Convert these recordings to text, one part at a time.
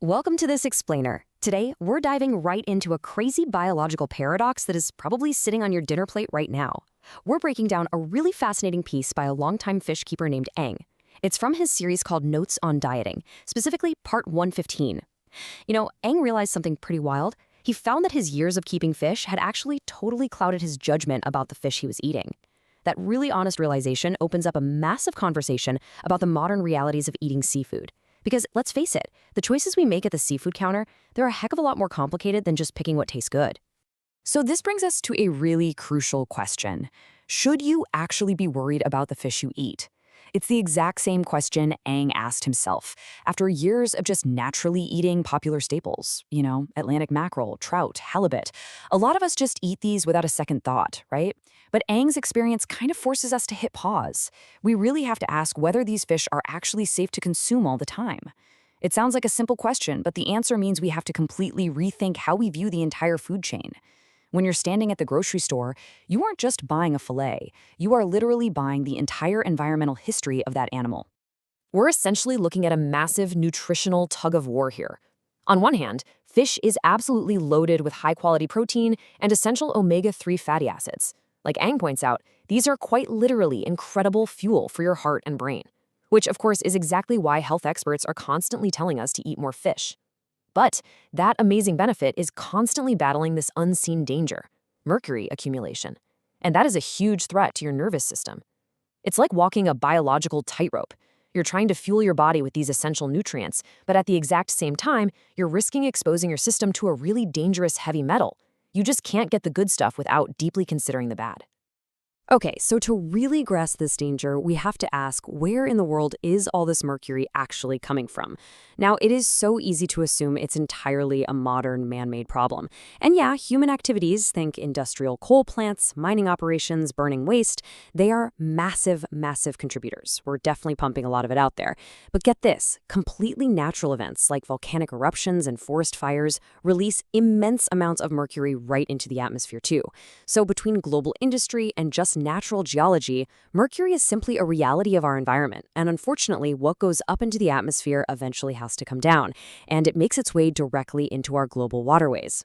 Welcome to this explainer. Today, we're diving right into a crazy biological paradox that is probably sitting on your dinner plate right now. We're breaking down a really fascinating piece by a longtime fish keeper named Eng. It's from his series called Notes on Dieting, specifically part 115. Eng realized something pretty wild. He found that his years of keeping fish had actually totally clouded his judgment about the fish he was eating. That really honest realization opens up a massive conversation about the modern realities of eating seafood. Because let's face it, the choices we make at the seafood counter, they're a heck of a lot more complicated than just picking what tastes good. So this brings us to a really crucial question. Should you actually be worried about the fish you eat? It's the exact same question Eng asked himself after years of just naturally eating popular staples. Atlantic-mackerel, trout, halibut. A lot of us just eat these without a second thought, right? But Eng's experience kind of forces us to hit pause. We really have to ask whether these fish are actually safe to consume all the time. It sounds like a simple question, but the answer means we have to completely rethink how we view the entire food chain. When you're standing at the grocery store, you aren't just buying a fillet. You are literally buying the entire environmental history of that animal. We're essentially looking at a massive nutritional tug-of-war here. On one hand, fish is absolutely loaded with high-quality protein and essential omega-3 fatty acids. Like Eng points out, these are quite literally incredible fuel for your heart and brain, which of course is exactly why health experts are constantly telling us to eat more fish. But that amazing benefit is constantly battling this unseen danger, mercury accumulation. And that is a huge threat to your nervous system. It's like walking a biological tightrope. You're trying to fuel your body with these essential nutrients, but at the exact same time, you're risking exposing your system to a really dangerous heavy metal. You just can't get the good stuff without deeply considering the bad. Okay, so to really grasp this danger, we have to ask, where in the world is all this mercury actually coming from? Now, it is so easy to assume it's entirely a modern man-made problem. And yeah, human activities, think industrial coal plants, mining operations, burning waste, they are massive, massive contributors. We're definitely pumping a lot of it out there. But get this, completely natural events like volcanic eruptions and forest fires release immense amounts of mercury right into the atmosphere too. So between global industry and just natural geology, mercury is simply a reality of our environment, and unfortunately, what goes up into the atmosphere eventually has to come down, and it makes its way directly into our global waterways.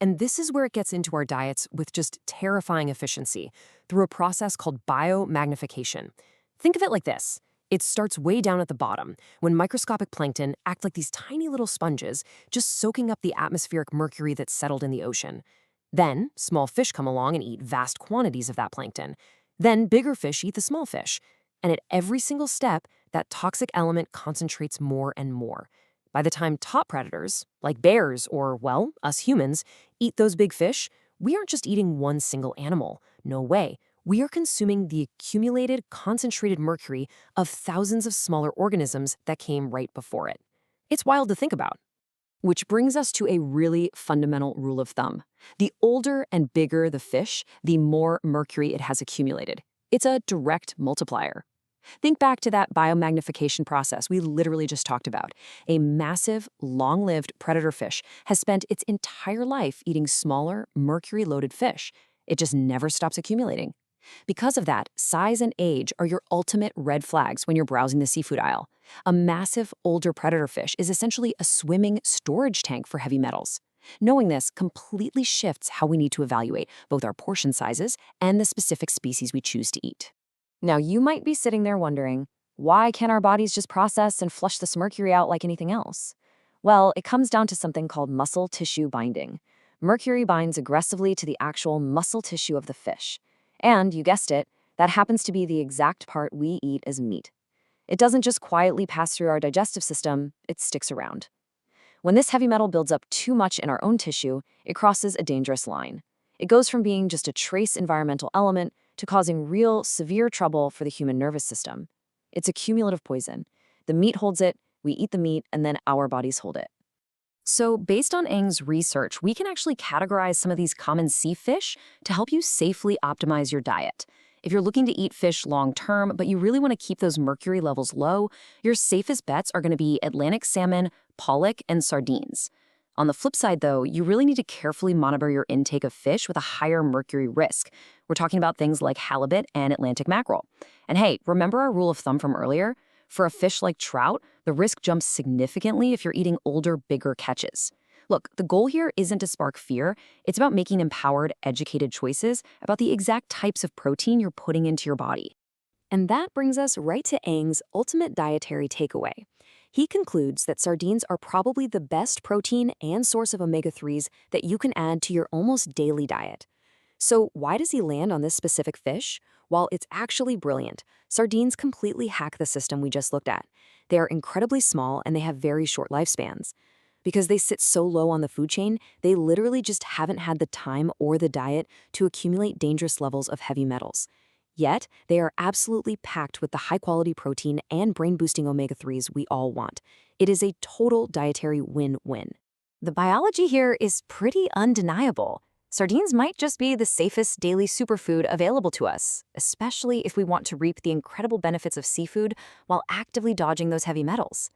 And this is where it gets into our diets with just terrifying efficiency, through a process called biomagnification. Think of it like this. It starts way down at the bottom, when microscopic plankton act like these tiny little sponges, just soaking up the atmospheric mercury that's settled in the ocean. Then, small fish come along and eat vast quantities of that plankton. Then, bigger fish eat the small fish. And at every single step, that toxic element concentrates more and more. By the time top predators, like bears or, well, us humans, eat those big fish, we aren't just eating one single animal. No way. We are consuming the accumulated, concentrated mercury of thousands of smaller organisms that came right before it. It's wild to think about. Which brings us to a really fundamental rule of thumb. The older and bigger the fish, the more mercury it has accumulated. It's a direct multiplier. Think back to that biomagnification process we literally just talked about. A massive, long-lived predator fish has spent its entire life eating smaller, mercury-loaded fish. It just never stops accumulating. Because of that, size and age are your ultimate red flags when you're browsing the seafood aisle. A massive, older predator fish is essentially a swimming storage tank for heavy metals. Knowing this completely shifts how we need to evaluate both our portion sizes and the specific species we choose to eat. Now, you might be sitting there wondering, why can't our bodies just process and flush this mercury out like anything else? Well, it comes down to something called muscle tissue binding. Mercury binds aggressively to the actual muscle tissue of the fish. And, you guessed it, that happens to be the exact part we eat as meat. It doesn't just quietly pass through our digestive system, it sticks around. When this heavy metal builds up too much in our own tissue, it crosses a dangerous line. It goes from being just a trace environmental element to causing real, severe trouble for the human nervous system. It's a cumulative poison. The meat holds it, we eat the meat, and then our bodies hold it. So based on Eng's research, we can actually categorize some of these common sea fish to help you safely optimize your diet. If you're looking to eat fish long-term, but you really want to keep those mercury levels low, your safest bets are going to be Atlantic salmon, pollock, and sardines. On the flip side, though, you really need to carefully monitor your intake of fish with a higher mercury risk. We're talking about things like halibut and Atlantic-mackerel. And hey, remember our rule of thumb from earlier? For a fish like trout, the risk jumps significantly if you're eating older, bigger catches. Look, the goal here isn't to spark fear. It's about making empowered, educated choices about the exact types of protein you're putting into your body. And that brings us right to Eng's ultimate dietary takeaway. He concludes that sardines are probably the best protein and source of omega-3s that you can add to your almost daily diet. So why does he land on this specific fish? While it's actually brilliant, sardines completely hack the system we just looked at. They are incredibly small and they have very short lifespans. Because they sit so low on the food chain, they literally just haven't had the time or the diet to accumulate dangerous levels of heavy metals. Yet, they are absolutely packed with the high-quality protein and brain-boosting omega-3s we all want. It is a total dietary win-win. The biology here is pretty undeniable. Sardines might just be the safest daily superfood available to us, especially if we want to reap the incredible benefits of seafood while actively dodging those heavy metals.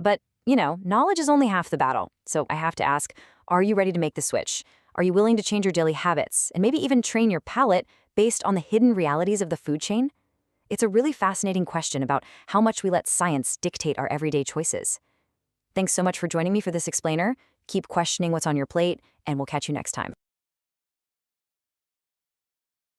But, knowledge is only half the battle. So I have to ask, are you ready to make the switch? Are you willing to change your daily habits and maybe even train your palate based on the hidden realities of the food chain? It's a really fascinating question about how much we let science dictate our everyday choices. Thanks so much for joining me for this explainer. Keep questioning what's on your plate, and we'll catch you next time.